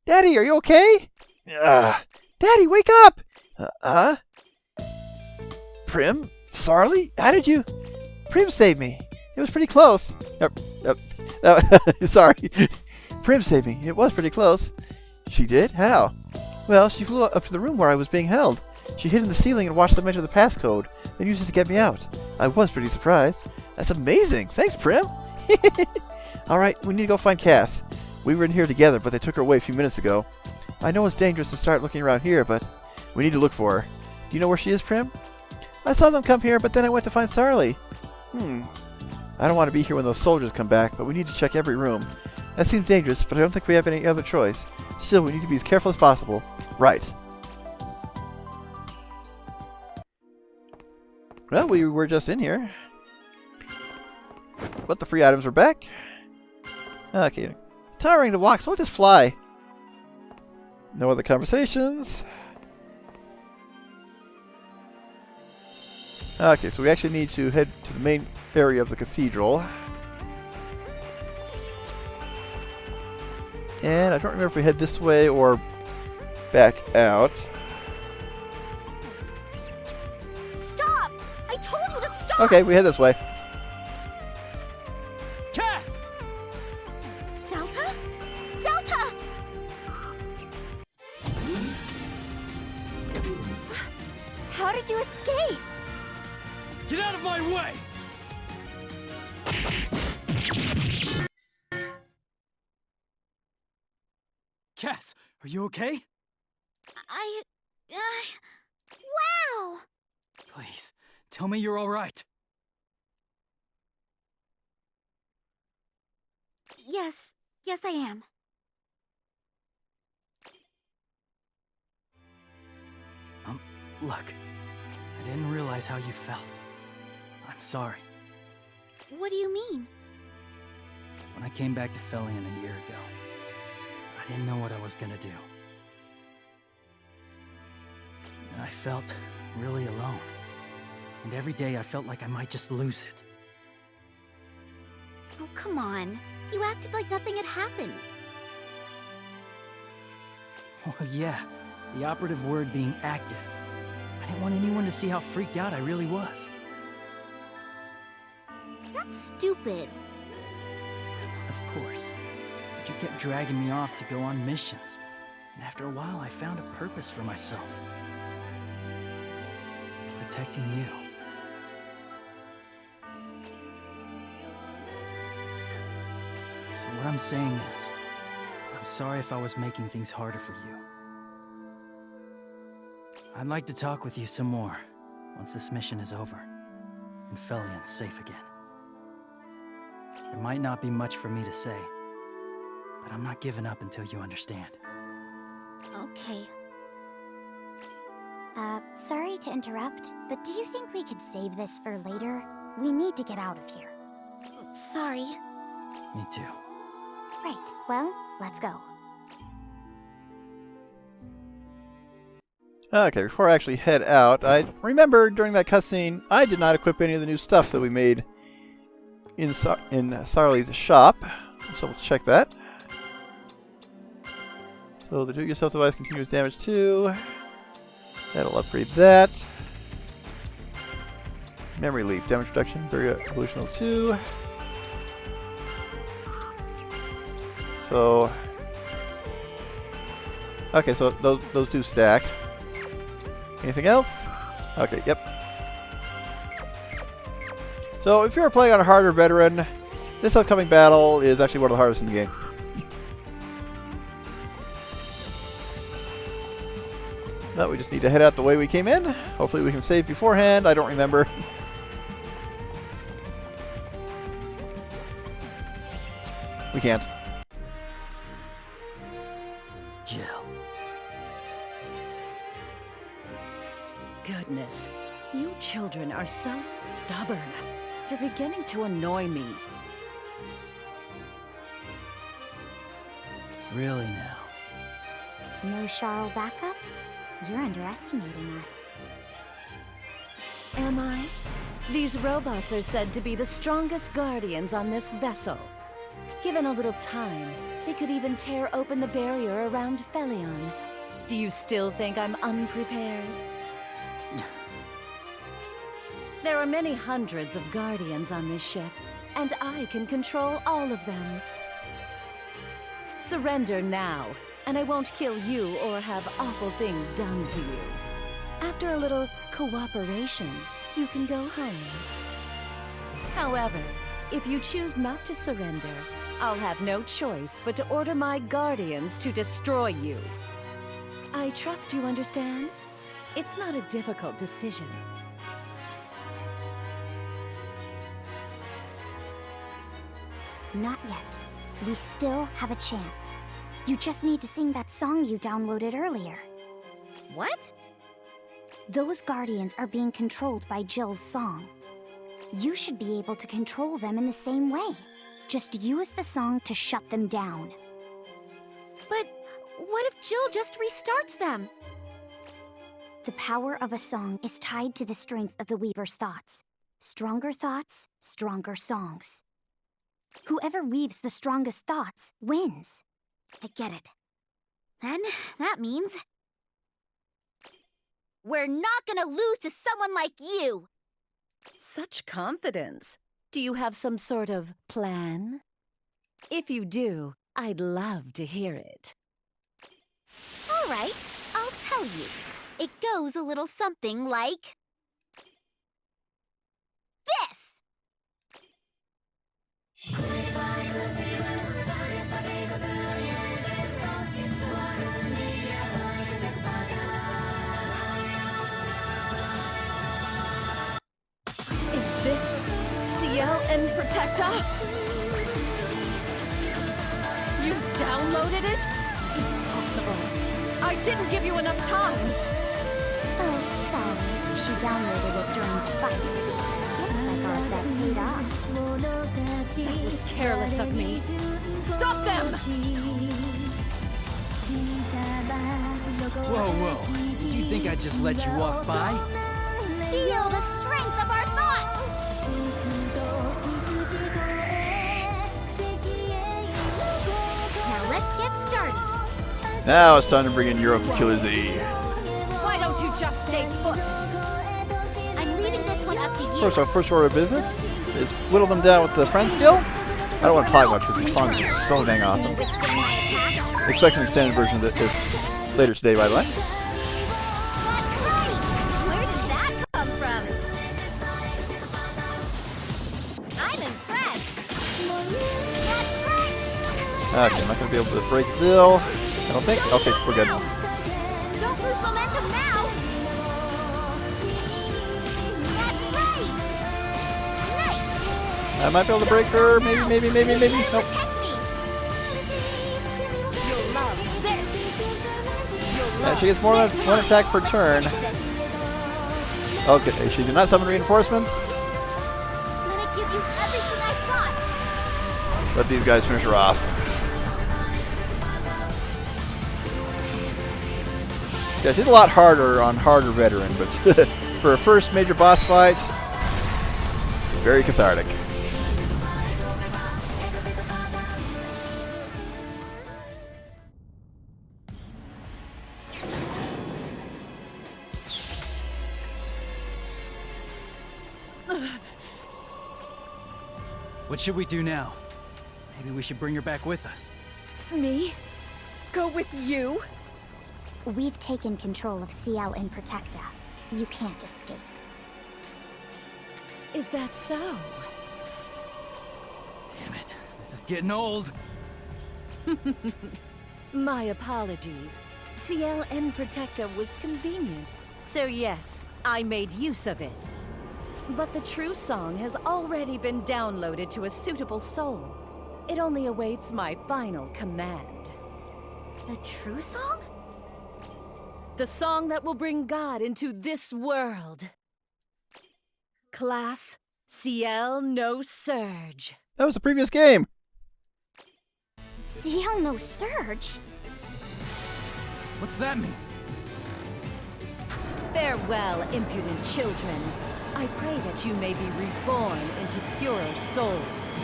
Daddy, are you okay? Daddy, wake up! Prim? Sarly? How did you... Prim saved me. It was pretty close. Sorry. Prim saved me. It was pretty close. She did? How? Well, she flew up to the room where I was being held. She hid in the ceiling and watched them enter the passcode, then used it to get me out. I was pretty surprised. That's amazing. Thanks, Prim. Alright, we need to go find Cass. We were in here together, but they took her away a few minutes ago. I know it's dangerous to start looking around here, but we need to look for her. Do you know where she is, Prim? I saw them come here, but then I went to find Sarly. I don't want to be here when those soldiers come back, but we need to check every room. That seems dangerous, but I don't think we have any other choice. Still, we need to be as careful as possible. Right. Well, we were just in here. But the free items are back. Okay. It's tiring to walk, so we'll just fly. No other conversations. Okay, so we actually need to head to the main area of the cathedral. And I don't remember if we head this way or back out. Stop! I told you to stop! Okay, we head this way. Cass! Delta? Delta! How did you escape? Get out of my way! Cass, are you okay? Wow! Please, tell me you're all right. Yes I am. Look, I didn't realize how you felt. I'm sorry. What do you mean? When I came back to Felion a year ago, I didn't know what I was gonna do. I felt really alone. And every day I felt like I might just lose it. Oh, come on. You acted like nothing had happened. Well, yeah, the operative word being acted. I didn't want anyone to see how freaked out I really was. That's stupid. Of course. But you kept dragging me off to go on missions. And after a while, I found a purpose for myself. Protecting you. So what I'm saying is, I'm sorry if I was making things harder for you. I'd like to talk with you some more, once this mission is over, and Felion's safe again. There might not be much for me to say, but I'm not giving up until you understand. Okay. Sorry to interrupt, but do you think we could save this for later? We need to get out of here. Sorry. Me too. Right, well, let's go. Okay, before I actually head out, I remember during that cutscene, I did not equip any of the new stuff that we made in Sarly's shop. So we'll check that. So the do-it-yourself device continues damage 2. That'll upgrade that. Memory leap, damage reduction, evolutional 2. So, okay, so those do stack. Anything else? Okay, yep. So if you're playing on a harder veteran, this upcoming battle is actually one of the hardest in the game. Now we just need to head out the way we came in. Hopefully we can save beforehand. I don't remember. We can't. Jill. Goodness, you children are so stubborn. You're beginning to annoy me. Really now? No Charl backup? You're underestimating us. Am I? These robots are said to be the strongest guardians on this vessel. Given a little time, they could even tear open the barrier around Felion. Do you still think I'm unprepared? There are many hundreds of guardians on this ship, and I can control all of them. Surrender now, and I won't kill you or have awful things done to you. After a little cooperation, you can go home. However, if you choose not to surrender, I'll have no choice but to order my guardians to destroy you. I trust you understand? It's not a difficult decision. Not yet. We still have a chance. You just need to sing that song you downloaded earlier. What? Those guardians are being controlled by Jill's song. You should be able to control them in the same way. Just use the song to shut them down. But what if Jill just restarts them? The power of a song is tied to the strength of the Weaver's thoughts. Stronger thoughts, stronger songs. Whoever weaves the strongest thoughts wins. I get it. Then that means we're not gonna lose to someone like you! Such confidence. Do you have some sort of plan? If you do, I'd love to hear it. All right, I'll tell you. It goes a little something like this! Is this Zill and Protecta? You downloaded it? Impossible. I didn't give you enough time. Oh, sorry. She downloaded it during the fight. Looks like our bet paid off. That was careless of me. Stop them! Whoa, whoa. Do you think I'd just let you walk by? Feel the strength of our thoughts! Now let's get started. Now it's time to bring in Europa Killer Z. Why don't you just stay put? I'm leaving this one up to Of you. course, our first order of business is whittle them down with the friend skill. I don't want to talk much because the song is so dang awesome. Withstand my attack. Expect an extended version of this later today, by the way. That's right! Where did that come from? I'm impressed! That's right! Okay, I'm not going to be able to break Zill. I don't think. Okay, we're good. Don't lose momentum now! That's right! Nice! I might be able to break her. Maybe. Nope. Protect me! You'll love this. You'll Yeah, love she gets more than one attack per turn. Okay, she did not summon reinforcements. I'm gonna give you everything I've got! Let these guys finish her off. Yeah, she's a lot harder on harder veteran, but for a first major boss fight, very cathartic. What should we do now? Maybe we should bring her back with us. Me? Go with you? We've taken control of CL and Protecta. You can't escape. Is that so? Damn it. This is getting old. My apologies. CL and Protecta was convenient. So yes, I made use of it. But the true song has already been downloaded to a suitable soul. It only awaits my final command. The true song? The song that will bring God into this world. Class CL NOSURGE. That was the previous game. CL NOSURGE? What's that mean? Farewell, impudent children. I pray that you may be reborn into purer souls.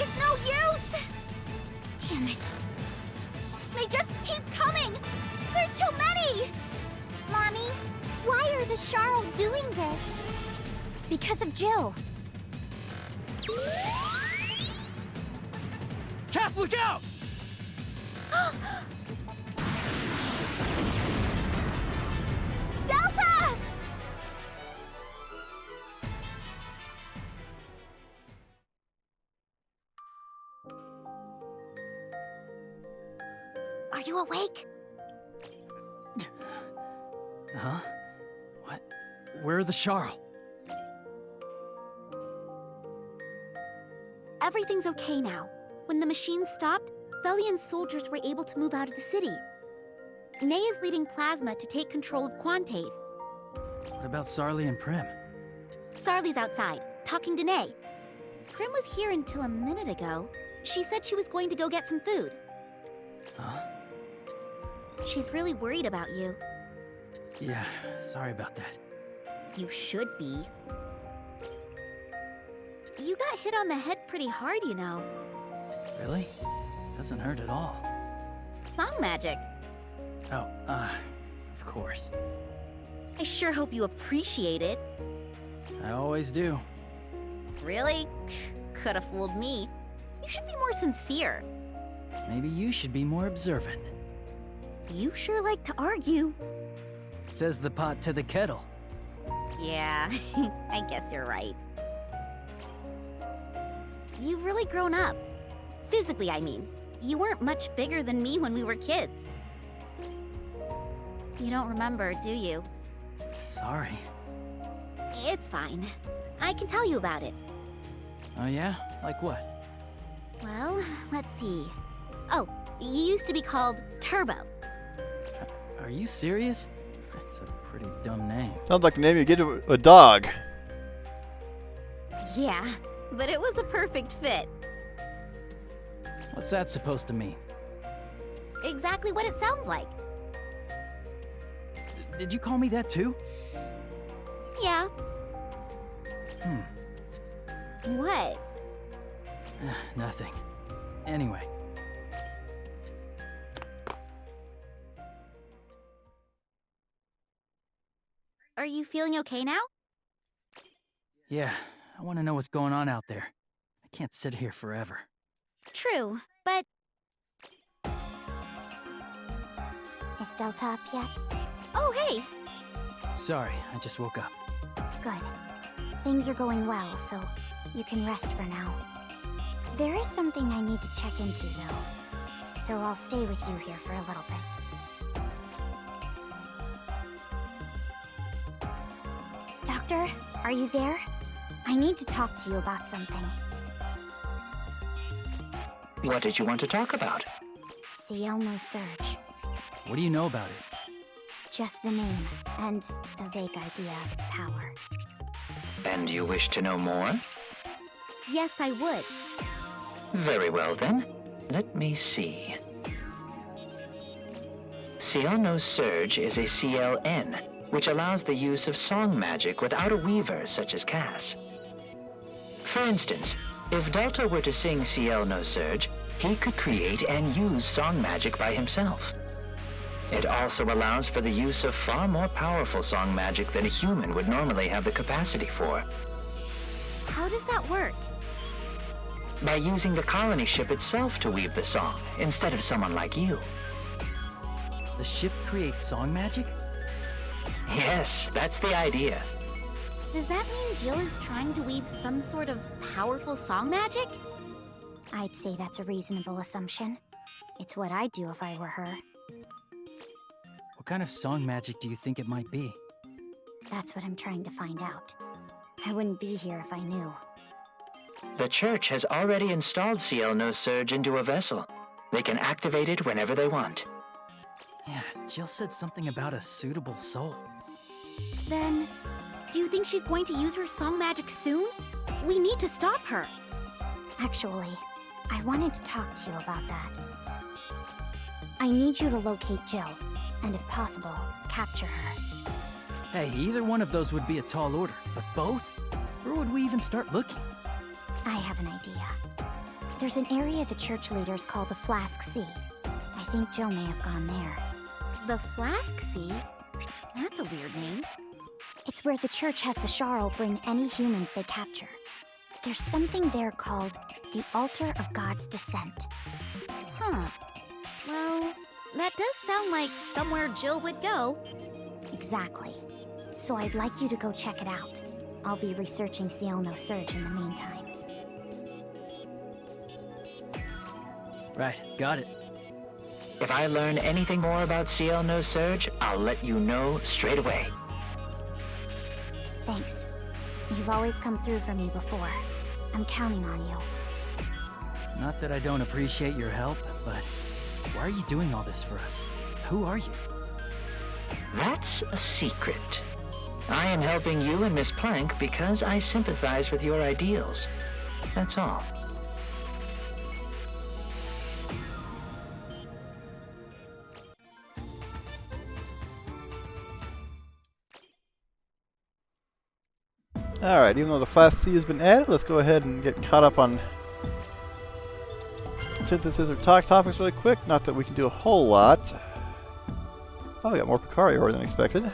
It's no use! Damn it. They just keep coming! There's too many! Mommy, why are the Charl doing this? Because of Jill. Cass, look out! Delta! Are you awake? Huh? What? Where are the Charl? Everything's okay now. When the machine stopped, Felian's soldiers were able to move out of the city. Nay is leading Plasma to take control of Quantave. What about Sarly and Prim? Sarly's outside, talking to Nay. Prim was here until a minute ago. She said she was going to go get some food. Huh? She's really worried about you. Yeah, sorry about that. You should be. You got hit on the head pretty hard, you know. Really? Doesn't hurt at all. Song magic. Oh, of course. I sure hope you appreciate it. I always do. Really? Could have fooled me. You should be more sincere. Maybe you should be more observant. You sure like to argue. Says the pot to the kettle. Yeah, I guess you're right. You've really grown up. Physically, I mean. You weren't much bigger than me when we were kids. You don't remember, do you? Sorry. It's fine. I can tell you about it. Oh yeah? Like what? Well, let's see. Oh, you used to be called Turbo. Are you serious? That's a pretty dumb name. Sounds like the name you get to a dog. Yeah, but it was a perfect fit. What's that supposed to mean? Exactly what it sounds like. Did you call me that too? Yeah. Hmm. What? Nothing. Anyway. Are you feeling okay now? Yeah, I want to know what's going on out there. I can't sit here forever. True, but Is Delta up yet? oh hey, Sorry, I just woke up. Good. Things are going well, so you can rest for now. There is something I need to check into, though. So I'll stay with you here for a little bit. Doctor, are you there? I need to talk to you about something. What did you want to talk about? CL NOSURGE. What do you know about it? Just the name, and a vague idea of its power. And you wish to know more? yes I would. Very well then. Let me see. CL NOSURGE is a CLN, which allows the use of song magic without a weaver such as Cass. For instance, if Delta were to sing CL NOSURGE, he could create and use song magic by himself. It also allows for the use of far more powerful song magic than a human would normally have the capacity for. How does that work? By using the colony ship itself to weave the song, instead of someone like you. The ship creates song magic? Yes, that's the idea. Does that mean Jill is trying to weave some sort of powerful song magic? I'd say that's a reasonable assumption. It's what I'd do if I were her. What kind of song magic do you think it might be? That's what I'm trying to find out. I wouldn't be here if I knew. The church has already installed CL NOSURGE into a vessel. They can activate it whenever they want. Yeah, Jill said something about a suitable soul. Then, do you think she's going to use her song magic soon? We need to stop her. Actually, I wanted to talk to you about that. I need you to locate Jill, and if possible, capture her. Hey, either one of those would be a tall order, but both? Where would we even start looking? I have an idea. There's an area the church leaders call the Flask Sea. I think Jill may have gone there. The Flask Sea? That's a weird name. It's where the church has the Sharl bring any humans they capture. There's something there called the Altar of God's Descent. Huh. Well, that does sound like somewhere Jill would go. Exactly. So I'd like you to go check it out. I'll be researching CL NOSURGE in the meantime. Right, got it. If I learn anything more about CL NOSURGE, I'll let you know straight away. Thanks. You've always come through for me before. I'm counting on you. Not that I don't appreciate your help, but why are you doing all this for us? Who are you? That's a secret. I am helping you and Miss Plank because I sympathize with your ideals. That's all. Alright, even though the Flask Sea has been added, let's go ahead and get caught up on synthesis or talk topics really quick. Not that we can do a whole lot. Oh, we got more Picari ore than expected.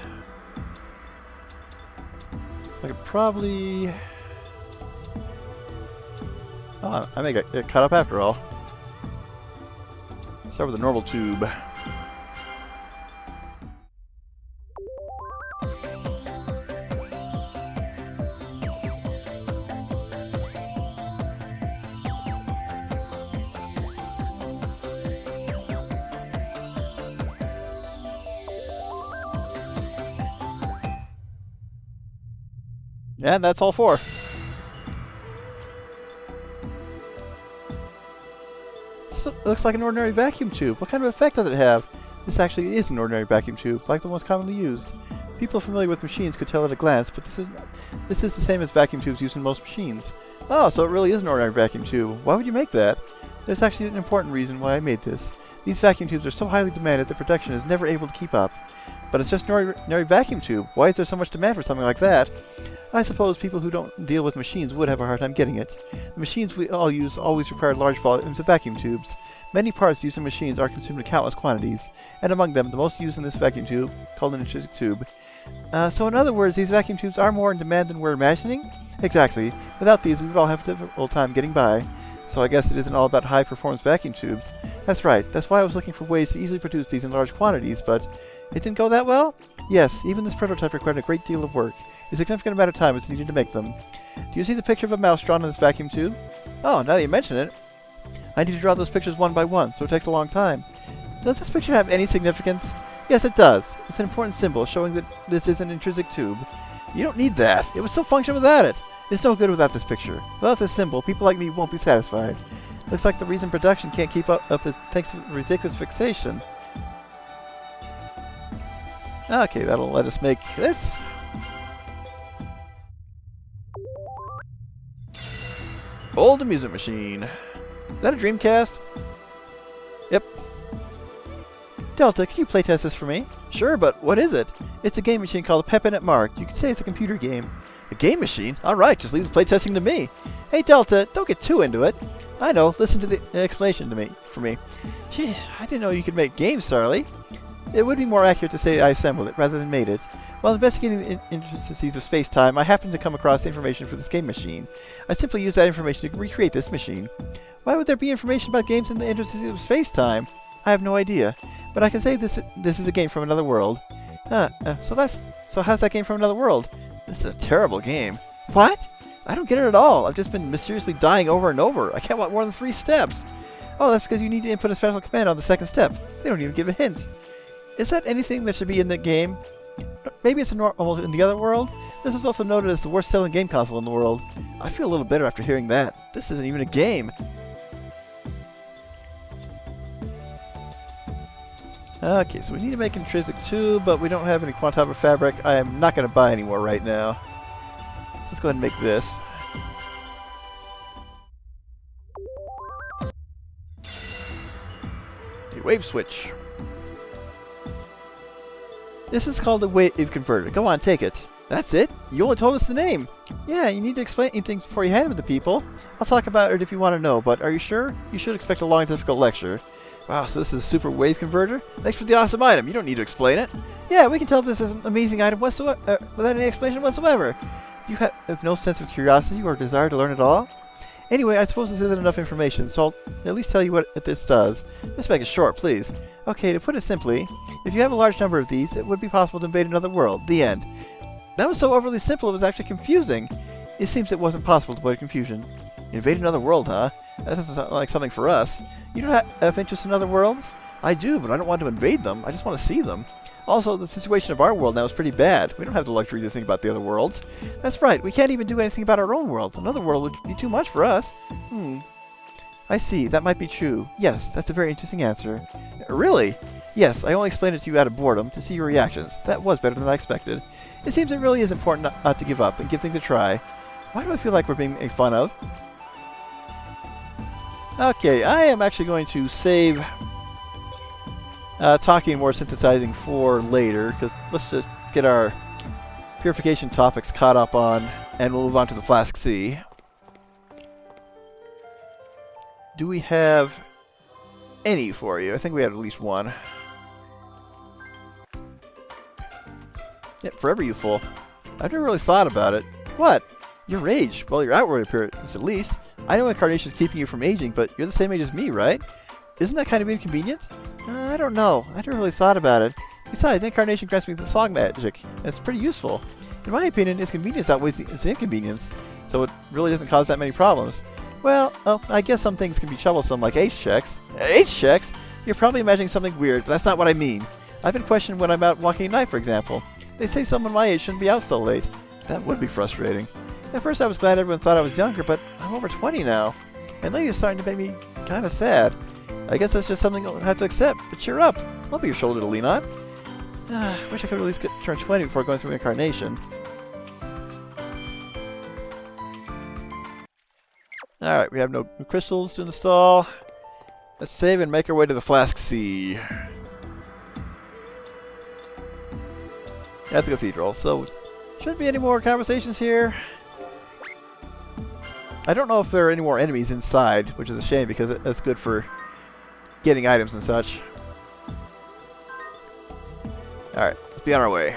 So I could probably... Oh, I may get caught up after all. Start with the normal tube. And that's all four. So, it looks like an ordinary vacuum tube. What kind of effect does it have? This actually is an ordinary vacuum tube, like the ones commonly used. People familiar with machines could tell at a glance, but this is the same as vacuum tubes used in most machines. Oh, so it really is an ordinary vacuum tube. Why would you make that? There's actually an important reason why I made this. These vacuum tubes are so highly demanded that production is never able to keep up. But it's just an ordinary vacuum tube. Why is there so much demand for something like that? I suppose people who don't deal with machines would have a hard time getting it. The machines we all use always require large volumes of vacuum tubes. Many parts used in machines are consumed in countless quantities, and among them, the most used in this vacuum tube, called an intrinsic tube. So in other words, these vacuum tubes are more in demand than we're imagining? Exactly. Without these, we'd all have a difficult time getting by. So I guess it isn't all about high-performance vacuum tubes. That's right. That's why I was looking for ways to easily produce these in large quantities, but it didn't go that well? Yes, even this prototype required a great deal of work. A significant amount of time was needed to make them. Do you see the picture of a mouse drawn on this vacuum tube? Oh, now that you mention it. I need to draw those pictures one by one, so it takes a long time. Does this picture have any significance? Yes, it does. It's an important symbol showing that this is an intrinsic tube. You don't need that. It would still function without it. It's no good without this picture. Without this symbol, people like me won't be satisfied. Looks like the reason production can't keep up is thanks to ridiculous fixation. Okay, that'll let us make this. Old amusement machine. Is that a Dreamcast? Yep. Delta, can you playtest this for me? Sure, but what is it? It's a game machine called Pep In It Mark. You could say it's a computer game. A game machine? Alright, just leave the playtesting to me. Hey Delta, don't get too into it. I know, listen to the explanation for me. Gee, I didn't know you could make games, Sarly. It would be more accurate to say I assembled it, rather than made it. While investigating the intricacies of space-time, I happened to come across information for this game machine. I simply used that information to recreate this machine. Why would there be information about games in the intricacies of space-time? I have no idea. But I can say this is a game from another world. So how's that game from another world? This is a terrible game. What? I don't get it at all. I've just been mysteriously dying over and over. I can't walk more than 3 steps. Oh, that's because you need to input a special command on the second step. They don't even give a hint. Is that anything that should be in the game? Maybe it's almost in the other world? This was also noted as the worst selling game console in the world. I feel a little bitter after hearing that. This isn't even a game. Okay, so we need to make intrinsic tube, but we don't have any quantum fabric. I am not going to buy any more right now. Let's go ahead and make this. A wave switch. This is called a wave converter. Go on, take it. That's it? You only told us the name. Yeah, you need to explain things before you hand them to people. I'll talk about it if you want to know, but are you sure? You should expect a long and difficult lecture. Wow, so this is a super wave converter? Thanks for the awesome item. You don't need to explain it. Yeah, we can tell this is an amazing item whatsoever, without any explanation whatsoever. You have no sense of curiosity or desire to learn at all? Anyway, I suppose this isn't enough information, so I'll at least tell you what this does. Just make it short, please. Okay, to put it simply, if you have a large number of these, it would be possible to invade another world. The end. That was so overly simple it was actually confusing. It seems it wasn't possible to avoid confusion. Invade another world, huh? That doesn't sound like something for us. You don't have interest in other worlds? I do, but I don't want to invade them. I just want to see them. Also, the situation of our world now is pretty bad. We don't have the luxury to think about the other worlds. That's right, we can't even do anything about our own world. Another world would be too much for us. I see, that might be true. Yes, that's a very interesting answer. Really? Yes, I only explained it to you out of boredom, to see your reactions. That was better than I expected. It seems it really is important not to give up and give things a try. Why do I feel like we're being made fun of? Okay, I am actually going to save talking more synthesizing for later, because let's just get our purification topics caught up on, and we'll move on to the Flask Sea. Do we have any for you? I think we have at least one. Yep, forever youthful. I've never really thought about it. What? Your age? Well, your outward appearance at least. I know incarnation is keeping you from aging, but you're the same age as me, right? Isn't that kind of inconvenient? I don't know. I never really thought about it. Besides, incarnation grants me the song magic, and it's pretty useful. In my opinion, its convenience outweighs its inconvenience, so it really doesn't cause that many problems. Well, I guess some things can be troublesome, like age checks. Age checks? You're probably imagining something weird, but that's not what I mean. I've been questioned when I'm out walking at night, for example. They say someone my age shouldn't be out so late. That would be frustrating. At first I was glad everyone thought I was younger, but I'm over 20 now. And lately it's starting to make me kind of sad. I guess that's just something I'll have to accept, but cheer up. I'll be your shoulder to lean on. Wish I could at least turn 20 before going through incarnation. Alright, we have no crystals to install. Let's save and make our way to the Flask Sea. At the cathedral, so shouldn't be any more conversations here. I don't know if there are any more enemies inside, which is a shame because that's good for getting items and such. Alright, let's be on our way.